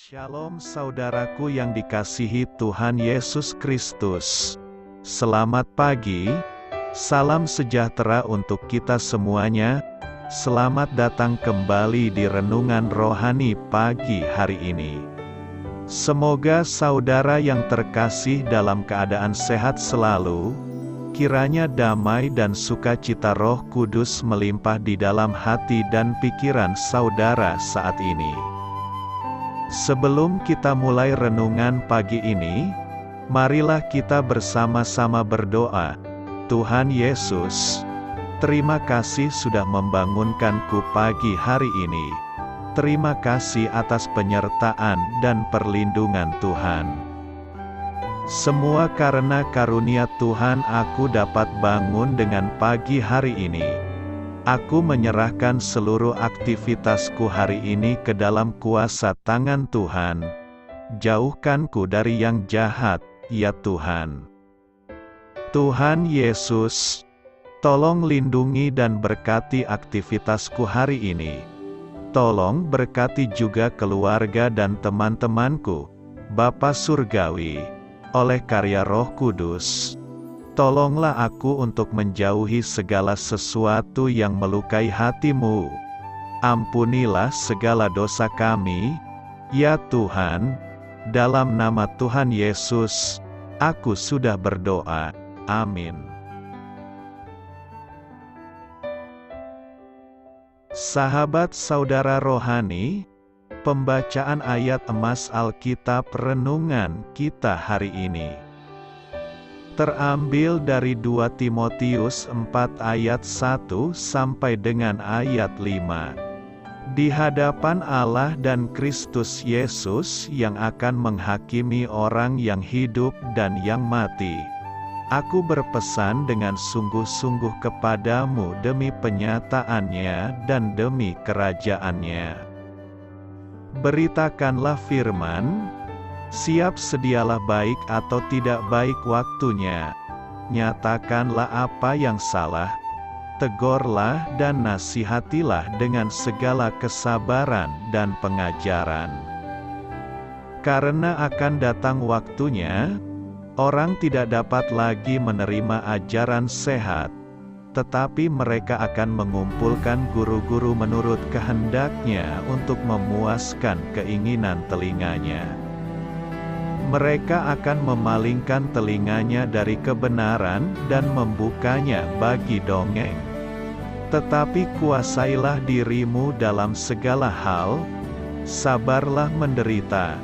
Shalom saudaraku yang dikasihi Tuhan Yesus Kristus. Selamat pagi, salam sejahtera untuk kita semuanya. Selamat datang kembali di Renungan Rohani pagi hari ini. Semoga saudara yang terkasih dalam keadaan sehat selalu. Kiranya damai dan sukacita Roh Kudus melimpah di dalam hati dan pikiran saudara saat ini. Sebelum kita mulai renungan pagi ini, marilah kita bersama-sama berdoa. Tuhan Yesus, terima kasih sudah membangunkanku pagi hari ini. Terima kasih atas penyertaan dan perlindungan Tuhan. Semua karena karunia Tuhan aku dapat bangun dengan pagi hari ini. Aku menyerahkan seluruh aktivitasku hari ini ke dalam kuasa tangan Tuhan. Jauhkanku dari yang jahat, ya Tuhan. Tuhan Yesus, tolong lindungi dan berkati aktivitasku hari ini. Tolong berkati juga keluarga dan teman-temanku, Bapa Surgawi, oleh karya Roh Kudus. Tolonglah aku untuk menjauhi segala sesuatu yang melukai hati-Mu. Ampunilah segala dosa kami, ya Tuhan. Dalam nama Tuhan Yesus, aku sudah berdoa. Amin. Sahabat saudara rohani, pembacaan ayat emas Alkitab renungan kita hari ini terambil dari 2 Timotius 4 ayat 1 sampai dengan ayat 5. Di hadapan Allah dan Kristus Yesus yang akan menghakimi orang yang hidup dan yang mati, aku berpesan dengan sungguh-sungguh kepadamu demi penyataannya dan demi kerajaannya. Beritakanlah firman. Siap sedialah baik atau tidak baik waktunya. Nyatakanlah apa yang salah. Tegurlah dan nasihatilah dengan segala kesabaran dan pengajaran. Karena akan datang waktunya, orang tidak dapat lagi menerima ajaran sehat, tetapi mereka akan mengumpulkan guru-guru menurut kehendaknya untuk memuaskan keinginan telinganya. Mereka akan memalingkan telinganya dari kebenaran dan membukanya bagi dongeng. Tetapi kuasailah dirimu dalam segala hal, sabarlah menderita,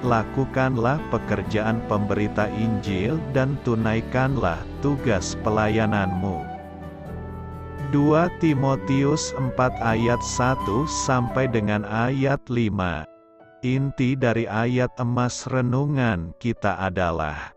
lakukanlah pekerjaan pemberita Injil dan tunaikanlah tugas pelayananmu. 2 Timotius 4 ayat 1 sampai dengan ayat 5. Inti dari ayat emas renungan kita adalah: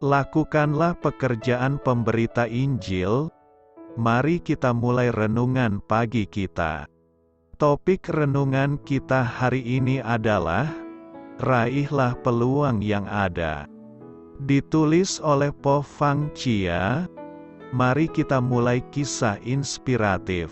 lakukanlah pekerjaan pemberita Injil. Mari kita mulai renungan pagi kita. Topik renungan kita hari ini adalah raihlah peluang yang ada. Ditulis oleh Po Fang Chia. Mari kita mulai kisah inspiratif.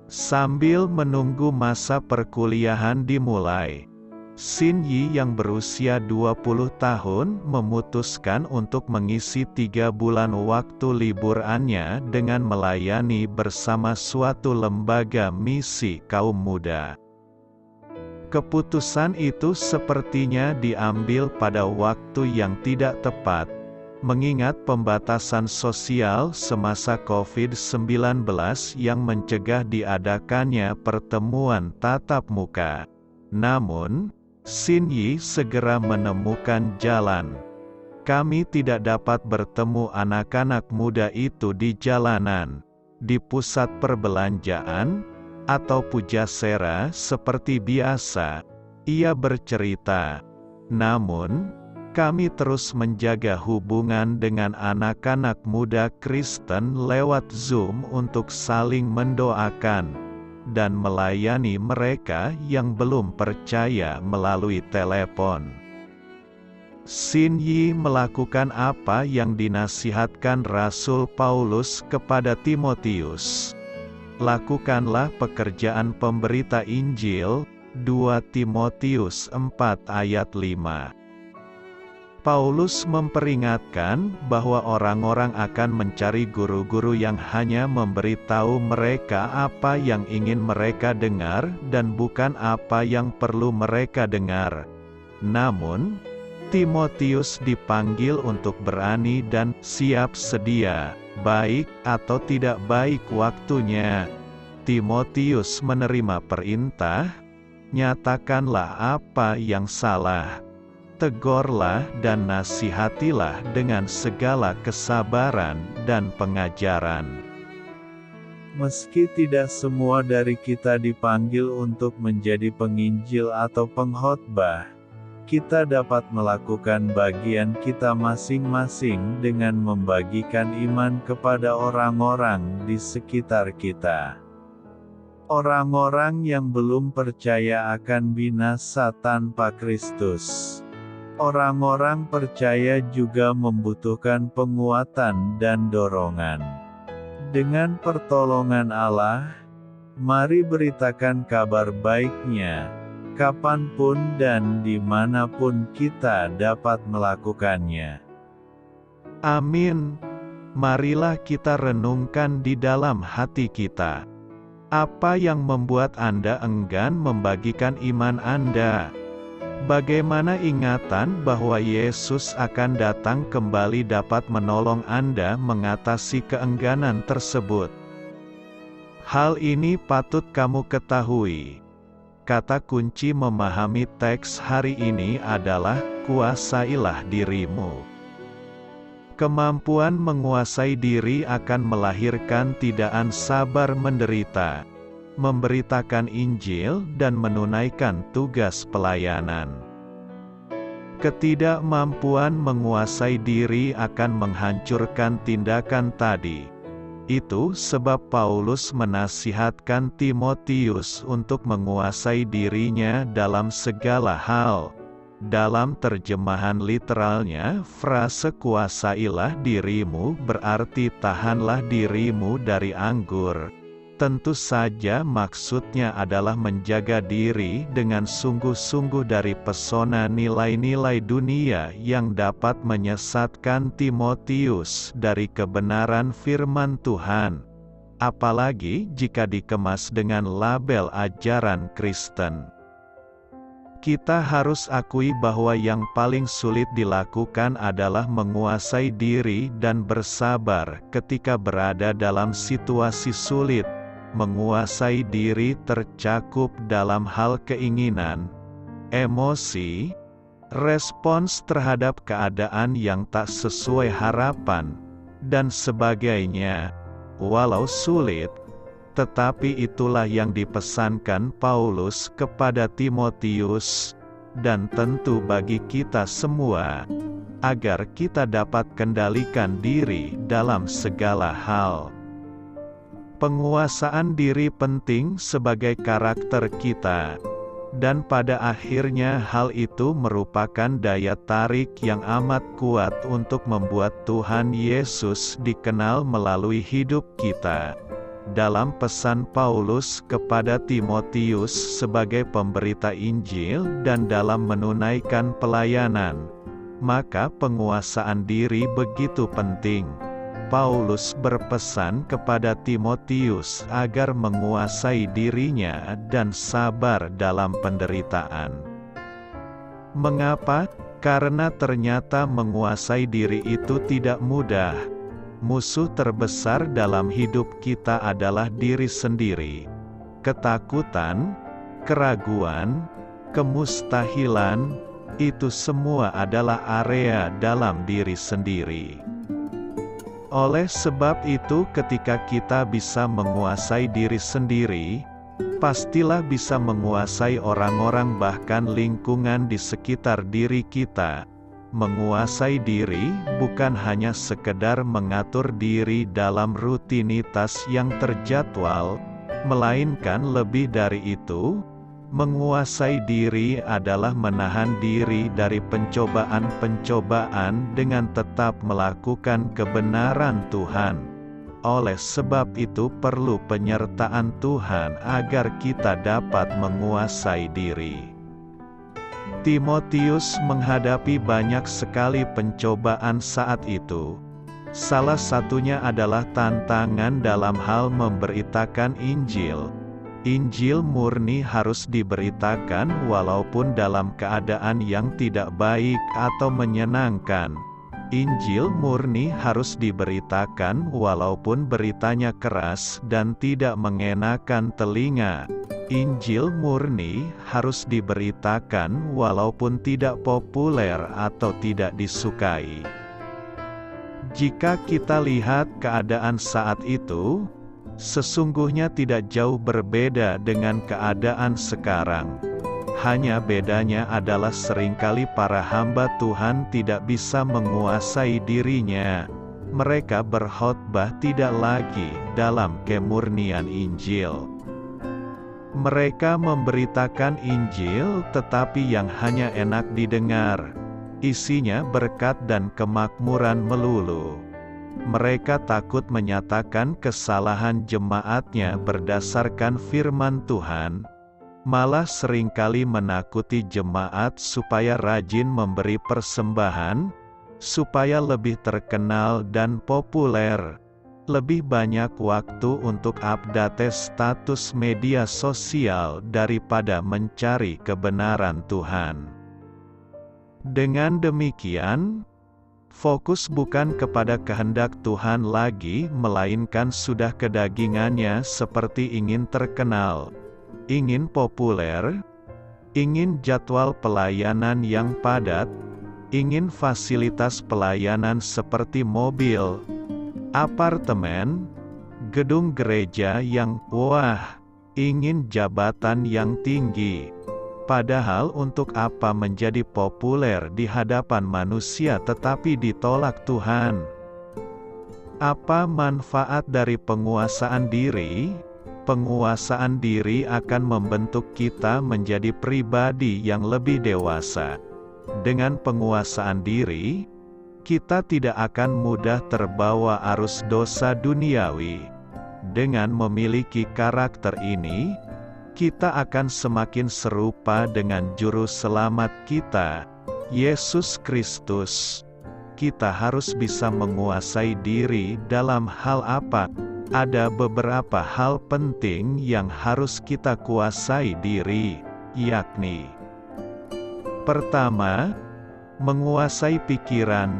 Sambil menunggu masa perkuliahan dimulai, Xin Yi yang berusia 20 tahun memutuskan untuk mengisi 3 bulan waktu liburannya dengan melayani bersama suatu lembaga misi kaum muda. Keputusan itu sepertinya diambil pada waktu yang tidak tepat, mengingat pembatasan sosial semasa COVID-19 yang mencegah diadakannya pertemuan tatap muka. Namun, Xin Yi segera menemukan jalan. Kami tidak dapat bertemu anak-anak muda itu di jalanan, di pusat perbelanjaan, atau pujasera seperti biasa, ia bercerita. Namun, kami terus menjaga hubungan dengan anak-anak muda Kristen lewat Zoom untuk saling mendoakan dan melayani mereka yang belum percaya melalui telepon. Xin Yi melakukan apa yang dinasihatkan Rasul Paulus kepada Timotius. Lakukanlah pekerjaan pemberita Injil, 2 Timotius 4 ayat 5. Paulus memperingatkan bahwa orang-orang akan mencari guru-guru yang hanya memberitahu mereka apa yang ingin mereka dengar dan bukan apa yang perlu mereka dengar. Namun, Timotius dipanggil untuk berani dan siap sedia, baik atau tidak baik waktunya. Timotius menerima perintah, nyatakanlah apa yang salah. Tegurlah dan nasihatilah dengan segala kesabaran dan pengajaran. Meski tidak semua dari kita dipanggil untuk menjadi penginjil atau pengkhotbah, kita dapat melakukan bagian kita masing-masing dengan membagikan iman kepada orang-orang di sekitar kita. Orang-orang yang belum percaya akan binasa tanpa Kristus. Orang-orang percaya juga membutuhkan penguatan dan dorongan. Dengan pertolongan Allah, mari beritakan kabar baiknya, kapanpun dan dimanapun kita dapat melakukannya. Amin. Marilah kita renungkan di dalam hati kita. Apa yang membuat Anda enggan membagikan iman Anda? Bagaimana ingatan bahwa Yesus akan datang kembali dapat menolong Anda mengatasi keengganan tersebut? Hal ini patut kamu ketahui. Kata kunci memahami teks hari ini adalah, kuasailah dirimu. Kemampuan menguasai diri akan melahirkan tidaan sabar menderita, memberitakan Injil dan menunaikan tugas pelayanan. Ketidakmampuan menguasai diri akan menghancurkan tindakan tadi. Itu sebab Paulus menasihatkan Timotius untuk menguasai dirinya dalam segala hal. Dalam terjemahan literalnya, frase kuasailah dirimu berarti tahanlah dirimu dari anggur. Tentu saja maksudnya adalah menjaga diri dengan sungguh-sungguh dari pesona nilai-nilai dunia yang dapat menyesatkan Timotius dari kebenaran firman Tuhan. Apalagi jika dikemas dengan label ajaran Kristen. Kita harus akui bahwa yang paling sulit dilakukan adalah menguasai diri dan bersabar ketika berada dalam situasi sulit. Menguasai diri tercakup dalam hal keinginan, emosi, respons terhadap keadaan yang tak sesuai harapan, dan sebagainya. Walau sulit, tetapi itulah yang dipesankan Paulus kepada Timotius, dan tentu bagi kita semua, agar kita dapat kendalikan diri dalam segala hal. Penguasaan diri penting sebagai karakter kita, dan pada akhirnya hal itu merupakan daya tarik yang amat kuat untuk membuat Tuhan Yesus dikenal melalui hidup kita. Dalam pesan Paulus kepada Timotius sebagai pemberita Injil dan dalam menunaikan pelayanan, maka penguasaan diri begitu penting. Paulus berpesan kepada Timotius agar menguasai dirinya dan sabar dalam penderitaan. Mengapa? Karena ternyata menguasai diri itu tidak mudah. Musuh terbesar dalam hidup kita adalah diri sendiri. Ketakutan, keraguan, kemustahilan, itu semua adalah area dalam diri sendiri. Oleh sebab itu ketika kita bisa menguasai diri sendiri, pastilah bisa menguasai orang-orang bahkan lingkungan di sekitar diri kita. Menguasai diri bukan hanya sekedar mengatur diri dalam rutinitas yang terjadwal, melainkan lebih dari itu, menguasai diri adalah menahan diri dari pencobaan-pencobaan dengan tetap melakukan kebenaran Tuhan. Oleh sebab itu perlu penyertaan Tuhan agar kita dapat menguasai diri. Timotius menghadapi banyak sekali pencobaan saat itu. Salah satunya adalah tantangan dalam hal memberitakan Injil. Injil murni harus diberitakan walaupun dalam keadaan yang tidak baik atau menyenangkan. Injil murni harus diberitakan walaupun beritanya keras dan tidak mengenakan telinga. Injil murni harus diberitakan walaupun tidak populer atau tidak disukai. Jika kita lihat keadaan saat itu, sesungguhnya tidak jauh berbeda dengan keadaan sekarang. Hanya bedanya adalah seringkali para hamba Tuhan tidak bisa menguasai dirinya. Mereka berkhotbah tidak lagi dalam kemurnian Injil. Mereka memberitakan Injil tetapi yang hanya enak didengar. Isinya berkat dan kemakmuran melulu. Mereka takut menyatakan kesalahan jemaatnya berdasarkan firman Tuhan, malah seringkali menakuti jemaat supaya rajin memberi persembahan, supaya lebih terkenal dan populer. Lebih banyak waktu untuk update status media sosial daripada mencari kebenaran Tuhan. Dengan demikian, fokus bukan kepada kehendak Tuhan lagi, melainkan sudah kedagingannya seperti ingin terkenal, ingin populer, ingin jadwal pelayanan yang padat, ingin fasilitas pelayanan seperti mobil, apartemen, gedung gereja yang wah, ingin jabatan yang tinggi. Padahal untuk apa menjadi populer di hadapan manusia tetapi ditolak Tuhan? Apa manfaat dari penguasaan diri? Penguasaan diri akan membentuk kita menjadi pribadi yang lebih dewasa. Dengan penguasaan diri, kita tidak akan mudah terbawa arus dosa duniawi. Dengan memiliki karakter ini, kita akan semakin serupa dengan Juru Selamat kita, Yesus Kristus. Kita harus bisa menguasai diri dalam hal apa? Ada beberapa hal penting yang harus kita kuasai diri, yakni: pertama, menguasai pikiran.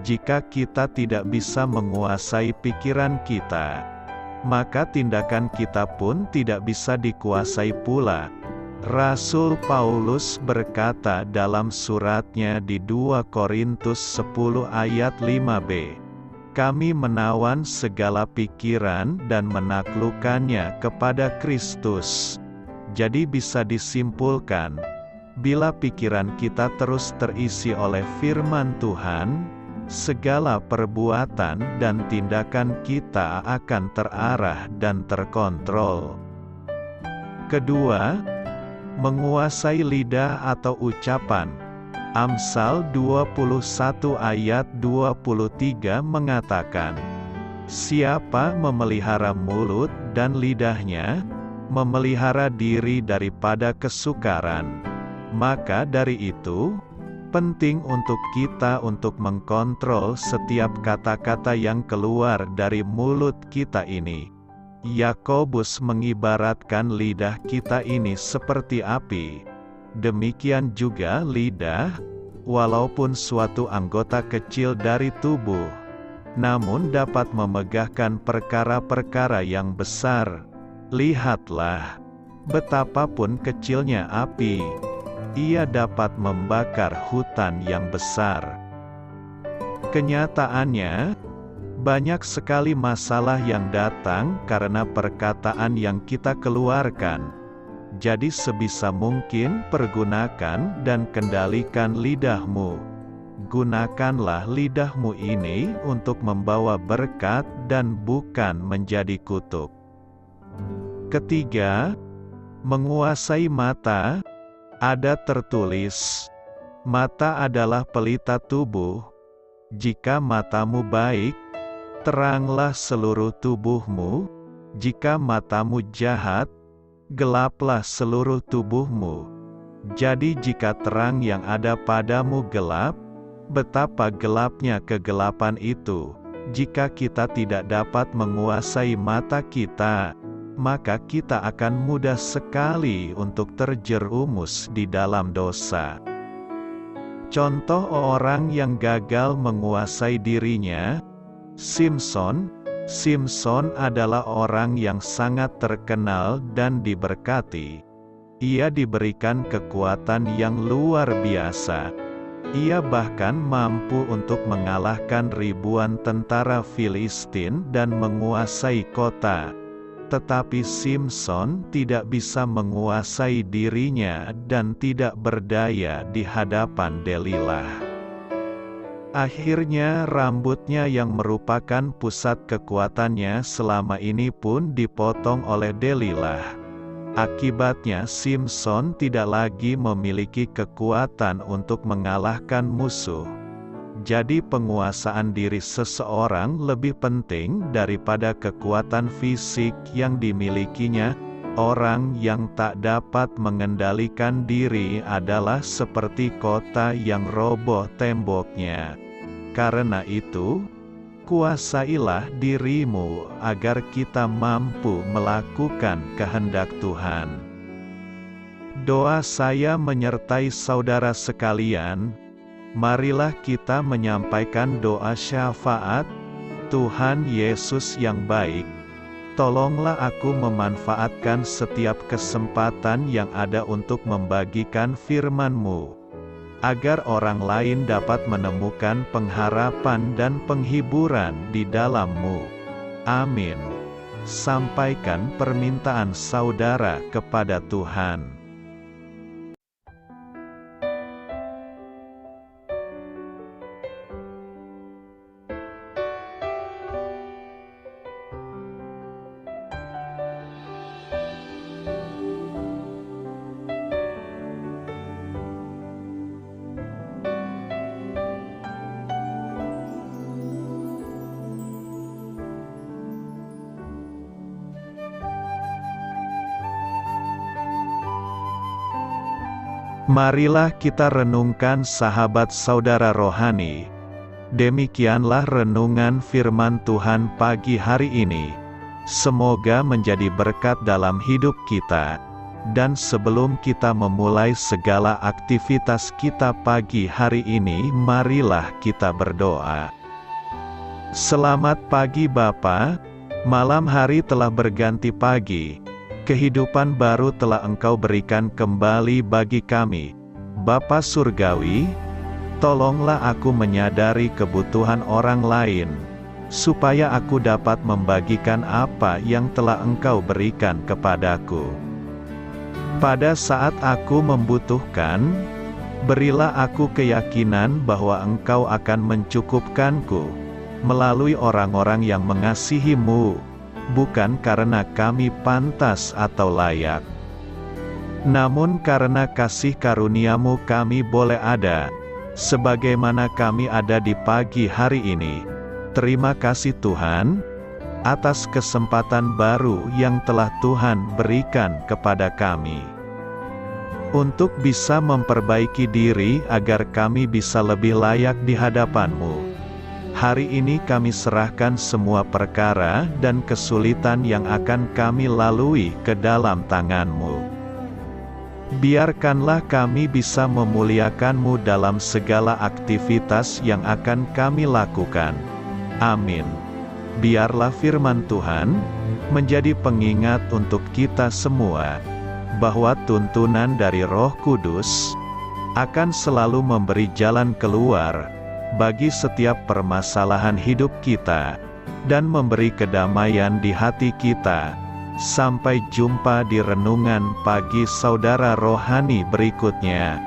Jika kita tidak bisa menguasai pikiran kita, maka tindakan kita pun tidak bisa dikuasai pula. Rasul Paulus berkata dalam suratnya di 2 Korintus 10 ayat 5b, "Kami menawan segala pikiran dan menaklukkannya kepada Kristus." Jadi bisa disimpulkan, bila pikiran kita terus terisi oleh firman Tuhan, segala perbuatan dan tindakan kita akan terarah dan terkontrol. Kedua, menguasai lidah atau ucapan. Amsal 21 ayat 23 mengatakan, "Siapa memelihara mulut dan lidahnya, memelihara diri daripada kesukaran." Maka dari itu, penting untuk kita untuk mengkontrol setiap kata-kata yang keluar dari mulut kita ini. Yakobus mengibaratkan lidah kita ini seperti api. Demikian juga lidah, walaupun suatu anggota kecil dari tubuh, namun dapat memegahkan perkara-perkara yang besar. Lihatlah, betapapun kecilnya api, ia dapat membakar hutan yang besar. Kenyataannya, banyak sekali masalah yang datang karena perkataan yang kita keluarkan. Jadi sebisa mungkin pergunakan dan kendalikan lidahmu. Gunakanlah lidahmu ini untuk membawa berkat dan bukan menjadi kutuk. Ketiga, menguasai mata. Ada tertulis, mata adalah pelita tubuh. Jika matamu baik, teranglah seluruh tubuhmu. Jika matamu jahat, gelaplah seluruh tubuhmu. Jadi jika terang yang ada padamu gelap, betapa gelapnya kegelapan itu. Jika kita tidak dapat menguasai mata kita, maka kita akan mudah sekali untuk terjerumus di dalam dosa. Contoh orang yang gagal menguasai dirinya, Simson. Simson adalah orang yang sangat terkenal dan diberkati. Ia diberikan kekuatan yang luar biasa. Ia bahkan mampu untuk mengalahkan ribuan tentara Filistin dan menguasai kota. Tetapi Simson tidak bisa menguasai dirinya dan tidak berdaya di hadapan Delilah. Akhirnya rambutnya yang merupakan pusat kekuatannya selama ini pun dipotong oleh Delilah. Akibatnya Simson tidak lagi memiliki kekuatan untuk mengalahkan musuh. Jadi penguasaan diri seseorang lebih penting daripada kekuatan fisik yang dimilikinya. Orang yang tak dapat mengendalikan diri adalah seperti kota yang roboh temboknya. Karena itu, kuasailah dirimu agar kita mampu melakukan kehendak Tuhan. Doa saya menyertai saudara sekalian. Marilah kita menyampaikan doa syafaat. Tuhan Yesus yang baik, tolonglah aku memanfaatkan setiap kesempatan yang ada untuk membagikan firman-Mu, agar orang lain dapat menemukan pengharapan dan penghiburan di dalam-Mu. Amin. Sampaikan permintaan saudara kepada Tuhan. Marilah kita renungkan sahabat saudara rohani. Demikianlah renungan firman Tuhan pagi hari ini. Semoga menjadi berkat dalam hidup kita. Dan sebelum kita memulai segala aktivitas kita pagi hari ini, marilah kita berdoa. Selamat pagi Bapa, malam hari telah berganti pagi. Kehidupan baru telah Engkau berikan kembali bagi kami. Bapa Surgawi, tolonglah aku menyadari kebutuhan orang lain, supaya aku dapat membagikan apa yang telah Engkau berikan kepadaku. Pada saat aku membutuhkan, berilah aku keyakinan bahwa Engkau akan mencukupkanku, melalui orang-orang yang mengasihi-Mu, bukan karena kami pantas atau layak, namun karena kasih karunia-Mu kami boleh ada, sebagaimana kami ada di pagi hari ini. Terima kasih Tuhan, atas kesempatan baru yang telah Tuhan berikan kepada kami, untuk bisa memperbaiki diri agar kami bisa lebih layak di hadapan-Mu. Hari ini kami serahkan semua perkara dan kesulitan yang akan kami lalui ke dalam tangan-Mu. Biarkanlah kami bisa memuliakan-Mu dalam segala aktivitas yang akan kami lakukan. Amin. Biarlah firman Tuhan menjadi pengingat untuk kita semua, bahwa tuntunan dari Roh Kudus akan selalu memberi jalan keluar bagi setiap permasalahan hidup kita, dan memberi kedamaian di hati kita. Sampai jumpa di renungan pagi saudara rohani berikutnya.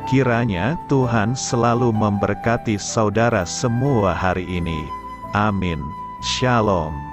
Kiranya Tuhan selalu memberkati saudara semua hari ini. Amin. Shalom.